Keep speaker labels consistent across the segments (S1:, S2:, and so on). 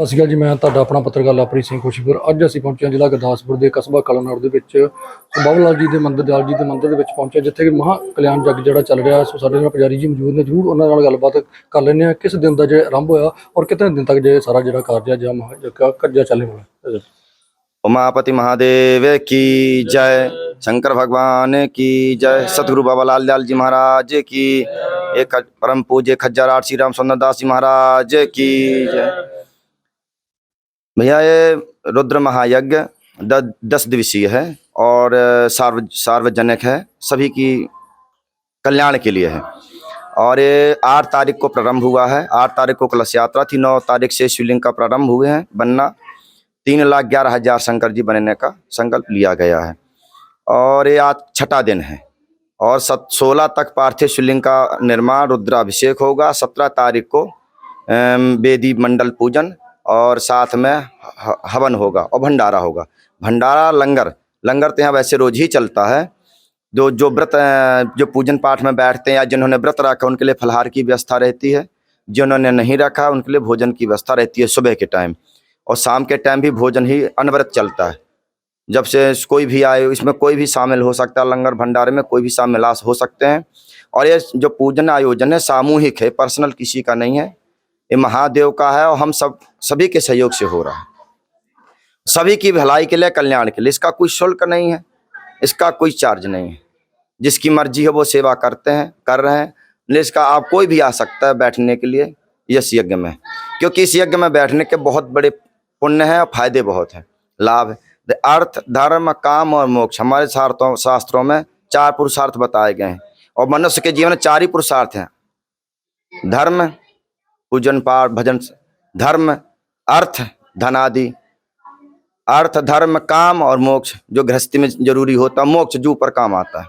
S1: ਸਤਿ ਸ਼੍ਰੀ ਅਕਾਲ ਜੀ। ਮੈਂ ਤੁਹਾਡਾ ਆਪਣਾ ਪੱਤਰਕਾਰ ਲਵਪ੍ਰੀਤ ਸਿੰਘ ਖੁਸ਼ੀਪੁਰ। ਅੱਜ ਅਸੀਂ ਪਹੁੰਚੇ ਹਾਂ ਜ਼ਿਲ੍ਹਾ ਗੁਰਦਾਸਪੁਰ ਦੇ ਕਸਬਾ ਕਲਾਨੌਰ ਦੇ ਵਿੱਚ ਬਾਬਾ ਲਾਲ ਜੀ ਦੇ ਮੰਦਿਰ, ਦਿਆਲ ਜੀ ਦੇ ਮੰਦਿਰ ਦੇ ਵਿੱਚ ਪਹੁੰਚੇ, ਜਿੱਥੇ ਕਿ ਮਹਾਂ ਕਲਿਆਣ ਜੱਗ ਜਿਹੜਾ ਚੱਲ ਰਿਹਾ। ਸੋ ਸਾਡੇ ਨਾਲ ਪੁਜਾਰੀ ਜੀ ਮੌਜੂਦ ਨੇ, ਜ਼ਰੂਰ ਉਹਨਾਂ ਨਾਲ ਗੱਲਬਾਤ ਕਰ ਲੈਂਦੇ ਹਾਂ। ਕਿਸ ਦਿਨ ਦਾ ਜੇ ਆਰੰਭ ਹੋਇਆ ਔਰ ਕਿਤਨੇ ਦਿਨ ਤੱਕ ਜੇ ਸਾਰਾ ਜਿਹੜਾ ਕਾਰਜ ਹੈ ਜਾਂ कर्जा ਚੱਲने वाला।
S2: उमापति महादेव की जय, शंकर भगवान की जय, सतगुरु बाबा लाल लाल जी महाराज की, एक परम पूज्य खज्जर आठ श्री राम सुंदर दास जी महाराज की जय। भैया ये रुद्र महायज्ञ 10 दिवसीय है और सार्वजनिक है, सभी की कल्याण के लिए है। और ये 8 तारीख को प्रारंभ हुआ है। 8 तारीख को कलश यात्रा थी। 9 तारीख से शिवलिंग का प्रारंभ हुए हैं बनना। 3,11,000 शंकर जी बनने का संकल्प लिया गया है और ये आज छठा दिन है। और 16 तक पार्थिव शिवलिंग का निर्माण, रुद्राभिषेक होगा। 17 तारीख को वेदी मंडल पूजन और साथ में हवन होगा और भंडारा होगा। भंडारा लंगर तो यहाँ वैसे रोज ही चलता है। जो व्रत, जो पूजन पाठ में बैठते हैं या जिन्होंने व्रत रखा उनके लिए फलहार की व्यवस्था रहती है। जिन्होंने नहीं रखा उनके लिए भोजन की व्यवस्था रहती है सुबह के टाइम, और शाम के टाइम भी भोजन ही अनवरत चलता है। जब से कोई भी आए, इसमें कोई भी शामिल हो सकता है। लंगर भंडारे में कोई भी शामिल हो सकते हैं। और ये जो पूजन आयोजन है सामूहिक है, पर्सनल किसी का नहीं है। ये महादेव का है और हम सभी के सहयोग से हो रहा है, सभी की भलाई के लिए, कल्याण के लिए। इसका कोई शुल्क नहीं है, इसका कोई चार्ज नहीं है। जिसकी मर्जी है वो सेवा करते हैं, कर रहे हैं। इसका आप कोई भी आ सकता है बैठने के लिए इस यज्ञ में, क्योंकि इस यज्ञ में बैठने के बहुत बड़े पुण्य हैं और फायदे बहुत हैं, लाभ है। अर्थ, धर्म, काम और मोक्ष हमारे शास्त्रों में 4 पुरुषार्थ बताए गए हैं। और मनुष्य के जीवन में 4 ही पुरुषार्थ हैं: धर्म, पूजन पाठ भजन, धर्म, अर्थ, धन आदि। अर्थ, धर्म, काम और मोक्ष जो गृहस्थी में जरूरी होता है, मोक्ष जो ऊपर काम आता है।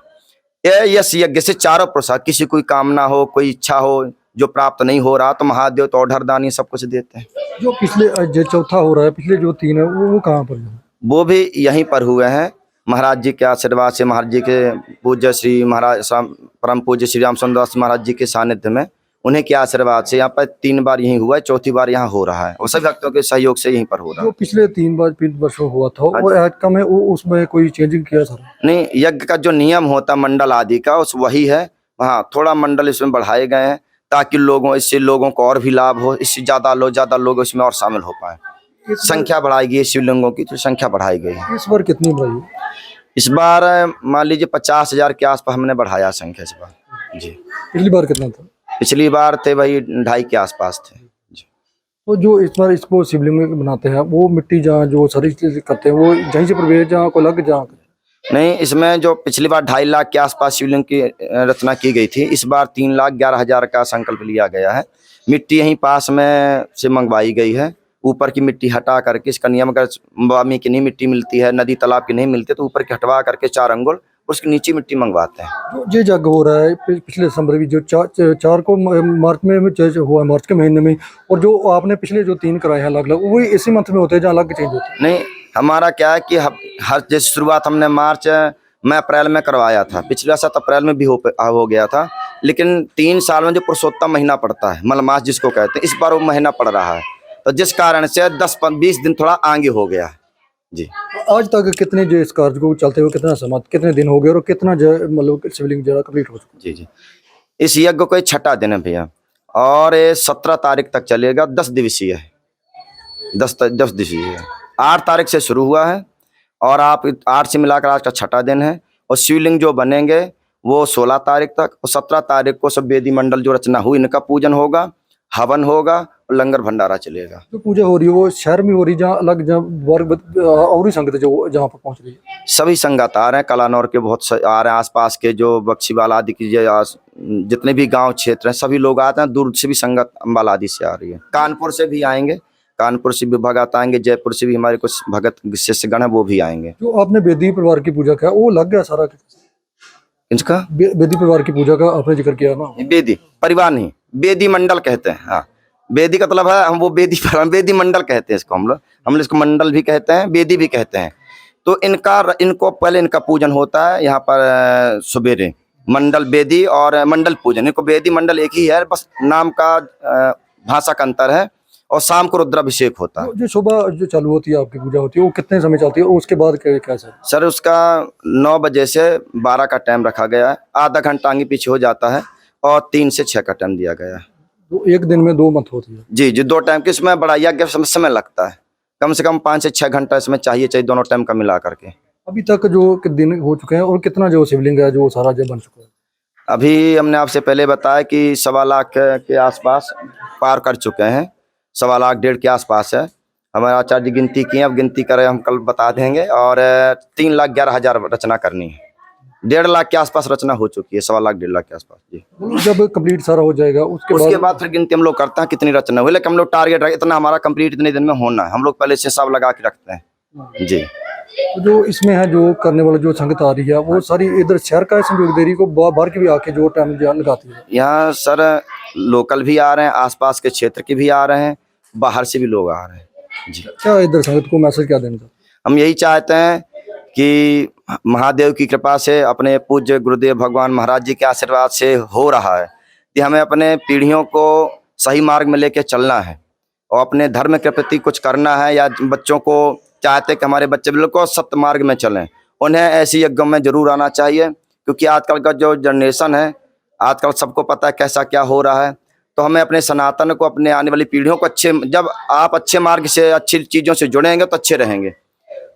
S2: यस यज्ञ से 4 पुरुषार्थ, किसी कोई कामना हो, कोई इच्छा हो जो प्राप्त नहीं हो रहा, तो महादेव तो ऑर्डर दानी सब कुछ देते हैं।
S1: जो पिछले जो चौथा हो रहा है, पिछले जो 3 है वो कहाँ पर है?
S2: वो भी यहीं पर हुए हैं। महाराज जी के आशीर्वाद से, महाराज जी के पूज्य श्री महाराज परम पूज्य श्री राम सुंदर दास महाराज जी के सानिध्य में, उन्हीं के आशीर्वाद से यहाँ पर 3 बार यहीं हुआ है, चौथी बार यहाँ हो रहा है और सभी भक्तों के सहयोग से यहीं पर हो रहा है।
S1: जो पिछले 3 वर्षों हुआ था वो कम है, उसमें कोई चेंजिंग किया सर?
S2: नहीं, यज्ञ का जो नियम होता मंडल आदि का उस वही है। हाँ, थोड़ा मंडल इसमें बढ़ाए गए हैं ताकि इससे लोगों को और भी लाभ हो, इससे ज़्यादा लोग इसमें और शामिल हो पाए। संख्या बढ़ाई गई है, शिवलिंगों की तो संख्या बढ़ाई गई है।
S1: इस बार कितनी बढ़ाई?
S2: इस बार मान लीजिए 50,000 के आसपास हमने बढ़ाया संख्या इस बार जी।
S1: पिछली बार कितना था?
S2: पिछली बार थे वही 2.5 के आसपास थे जी।
S1: तो जो इस बार इसको शिवलिंग में बनाते हैं, वो मिट्टी जहाँ जो सारी चीज़ करते हैं वो यहीं से प्रवेश जहाँ को लग जहाँ?
S2: नहीं, इसमें जो पिछली बार 2.5 लाख के आसपास शिवलिंग की रचना की गई थी, इस बार 3,11,000 का संकल्प लिया गया है। मिट्टी यहीं पास में से मंगवाई गई है। ऊपर की मिट्टी हटा करके, इसका नियम अगर वामी की नहीं मिट्टी मिलती है, नदी तालाब की नहीं मिलती, तो ऊपर की हटवा करके 4 अंगुल उसकी नीचे मिट्टी मंगवाते हैं।
S1: जो जग हो रहा है पिछले दिसंबर की, जो 4 को मार्च में हुआ, मार्च के महीने में, और जो आपने पिछले जो 3 कराए हैं अलग अलग, वही इसी मंथ में होते हैं जहाँ अलग चेंज होते हैं?
S2: नहीं, हमारा क्या है कि हर जैसे शुरुआत हमने अप्रैल में करवाया था। पिछले साल अप्रैल में भी हो गया था, लेकिन 3 साल में जो पुरुषोत्तम महीना पड़ता है, मलमास जिसको कहते हैं, इस बार वो महीना पड़ रहा है, तो जिस कारण से 10-20 दिन थोड़ा आगे हो गया है जी।
S1: आज तक कितने जो इस कार्य को चलते हुए कितना समय, कितने दिन हो गए और कितना मतलब शिवलिंग जरा कंप्लीट हो चुका?
S2: जी। इस यज्ञ को 6ठा दिन है भैया, और ये 17 तारीख तक चलेगा। 10 दिवसीय है, 10 दिवसीय है। 8 तारीख से शुरू हुआ है और आप 8 से मिलाकर आज का 6ठा दिन है। और शिवलिंग जो बनेंगे वो 16 तारीख तक, और 17 तारीख को सब वेदी मंडल जो रचना हुई इनका पूजन होगा, हवन होगा और लंगर भंडारा चलेगा।
S1: जो पूजा हो रही है वो शहर में हो रही है, जहाँ अलग वर्ग और संगत जो जहाँ पर पहुँच रही है?
S2: सभी संगत आ रहे हैं, कलानौर के बहुत आ रहे हैं, आसपास के जो बक्शीवाल आदि की जितने भी गांव क्षेत्र हैं सभी लोग आते हैं। दूर से भी संगत अम्बाला आदि से आ रही है, कानपुर से भी आएंगे, कानपुर से भी भगत आएंगे, जयपुर से भी हमारे कुछ भगत शिष्यगण है वो भी आएंगे।
S1: जो आपने बेदी परिवार की पूजा किया वो लग गया सारा?
S2: इसका
S1: बेदी परिवार की पूजा का आपने जिक्र किया ना?
S2: बेदी परिवार नहीं, बेदी मंडल कहते हैं। हाँ, बेदी का मतलब है हम वो बेदी मंडल कहते हैं इसको। हम लोग इसको मंडल भी कहते हैं, बेदी भी कहते हैं। तो इनको पहले इनका पूजन होता है यहाँ पर सवेरे, मंडल बेदी और मंडल पूजन। इनको बेदी मंडल एक ही है, बस नाम का भाषा का अंतर है। और शाम को रुद्राभिषेक होता है।
S1: जो सुबह जो चालू होती है आपकी पूजा होती है वो कितने समय चलती है और उसके बाद कैसा?
S2: सर उसका 9 बजे से 12 का टाइम रखा गया है, आधा घंटा आगे पीछे हो जाता है और 3 से 6 का टाइम दिया गया है।
S1: तो एक दिन में 2 मंथ होती है?
S2: जी जी, 2 टाइम के इसमें बड़ा यज्ञ समय लगता है, कम से कम 5 से 6 घंटा इसमें चाहिए दोनों टाइम का मिला करके।
S1: अभी तक जो दिन हो चुके हैं और कितना जो शिवलिंग है जो सारा जो बन चुका है?
S2: अभी हमने आपसे पहले बताया कि 1.25 लाख के आसपास पार कर चुके हैं, 1.25 लाख 1.5 के आसपास है। हमारे आचार्य जी गिनती की है, अब गिनती करें हम कल बता देंगे। और 3,11,000 रचना करनी है, 1.5 लाख के आसपास रचना हो चुकी है, 1.25 लाख 1.5 लाख के आसपास जी।
S1: जब कंप्लीट सारा हो जाएगा
S2: उसके बाद फिर गिनती हम लोग करते हैं कितनी रचना हुई, लेकिन हम लोग टारगेट रखे इतना हमारा कंप्लीट इतने दिन में होना है, हम लोग पहले से हिसाब लगा के रखते हैं जी।
S1: तो जो इसमें है जो करने वाला जो संगत आ रही है वो सारी इधर शहर का संयोग देरी को बाहर के भी आके जो टाइम लगाती है?
S2: यहाँ सर लोकल भी आ रहे हैं, आसपास के क्षेत्र के भी आ रहे हैं, बाहर से भी लोग आ रहे हैं जी।
S1: क्या इधर संगत को मैसेज क्या देना चाहते?
S2: हम यही चाहते हैं कि महादेव की कृपा से, अपने पूज्य गुरुदेव भगवान महाराज जी के आशीर्वाद से हो रहा है कि हमें अपने पीढ़ियों को सही मार्ग में लेके चलना है और अपने धर्म के प्रति कुछ करना है, या बच्चों को चाहते हैं कि हमारे बच्चे बिल्कुल सत्य मार्ग में चलें, उन्हें ऐसी यज्ञों में जरूर आना चाहिए। क्योंकि आजकल का जो जनरेशन है, आजकल सबको पता है कैसा क्या हो रहा है, तो हमें अपने सनातन को, अपने आने वाली पीढ़ियों को जब आप अच्छे मार्ग से, अच्छी चीज़ों से जुड़ेंगे तो अच्छे रहेंगे।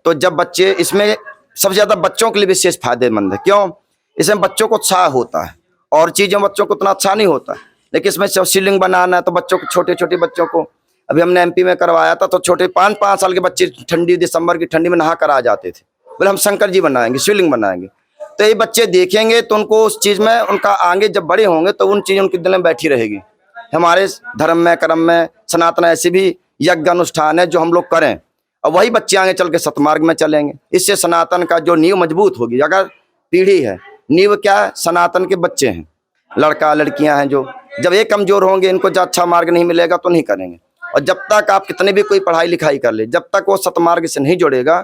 S2: तो जब बच्चे इसमें, सबसे ज़्यादा बच्चों के लिए विशेष फायदेमंद है। क्यों? इसमें बच्चों को उत्साह होता है, और चीज़ों बच्चों को उतना अच्छा नहीं होता है, लेकिन इसमें शिवलिंग बनाना है तो बच्चों को, छोटे छोटे बच्चों को, अभी हमने MP में करवाया था तो छोटे 5-5 साल के बच्चे ठंडी, दिसंबर की ठंडी में नहा कर आ जाते थे, बोले हम शंकर जी बनाएंगे, शिवलिंग बनाएंगे। तो ये बच्चे देखेंगे तो उनको उस चीज़ में, उनका आगे जब बड़े होंगे तो उन चीज़ों उनके दिल में बैठी रहेगी। हमारे धर्म में, कर्म में, सनातन ऐसे भी यज्ञ अनुष्ठान है जो हम लोग करें, और वही बच्चे आगे चल के सतमार्ग में चलेंगे। इससे सनातन का जो नींव मजबूत होगी। अगर पीढ़ी है, नींव क्या है? सनातन के बच्चे हैं, लड़का लड़कियां हैं, जो जब ये कमजोर होंगे, इनको जो अच्छा मार्ग नहीं मिलेगा तो नहीं करेंगे। और जब तक आप कितने भी कोई पढ़ाई लिखाई कर ले, जब तक वो सतमार्ग से नहीं जुड़ेगा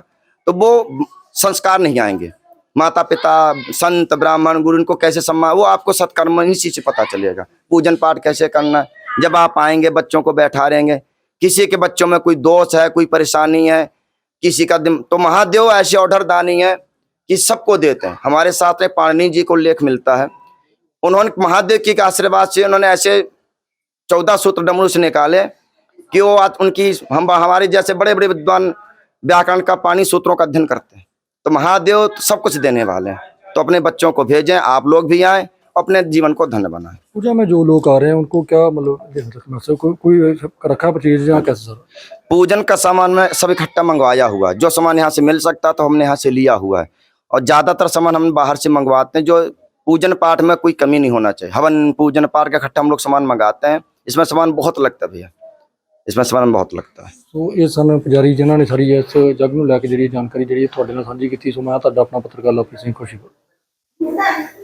S2: तो वो संस्कार नहीं आएंगे। माता पिता, संत, ब्राह्मण, गुरु, इनको कैसे सम्मान, वो आपको सत्कर्म इसी से पता चलेगा। पूजन पाठ कैसे करना है, जब आप आएंगे बच्चों को बैठा रहेंगे, किसी के बच्चों में कोई दोष है, कोई परेशानी है, किसी का तो महादेव ऐसे ऑर्डर दानी है कि सबको देते हैं। हमारे साथ में पाणिनि जी को लेख मिलता है, उन्होंने महादेव की आशीर्वाद से उन्होंने ऐसे 14 सूत्र डमरू से निकाले कि वो उनकी, हमारे जैसे बड़े बड़े विद्वान व्याकरण का, पानी सूत्रों का अध्ययन करते हैं। तो महादेव सब कुछ देने वाले हैं, तो अपने बच्चों को भेजें, आप लोग भी आएँ, अपने जीवन को धन्य बनाएं।
S1: पूजा में जो लोग आ रहे हैं उनको क्या मतलब कोई रखा चीज या कैसे सर?
S2: पूजन का सामान में सब इकट्ठा मंगवाया हुआ है, जो सामान यहाँ से मिल सकता तो हमने यहाँ से लिया हुआ है, और ज़्यादातर सामान हम बाहर से मंगवाते हैं। जो पूजन पाठ में कोई कमी नहीं होना चाहिए, हवन पूजन पाठ का इकट्ठा हम लोग सामान मंगाते हैं। इसमें सामान बहुत लगता है भैया, इसमें सामान बहुत लगता है।
S1: ਸੋ ਇਹ ਸਨ ਪੁਜਾਰੀ ਜਿਨ੍ਹਾਂ ਨੇ ਸਾਰੀ ਇਸ ਜਗ ਨੂੰ ਲੈ ਕੇ ਜਿਹੜੀ ਜਾਣਕਾਰੀ ਜਿਹੜੀ ਤੁਹਾਡੇ ਨਾਲ ਸਾਂਝੀ ਕੀਤੀ। ਸੋ ਮੈਂ ਤੁਹਾਡਾ ਆਪਣਾ ਪੱਤਰਕਾਰ ਲਵਪ੍ਰੀਤ ਸਿੰਘ ਖੁਸ਼ੀਪੁਰ।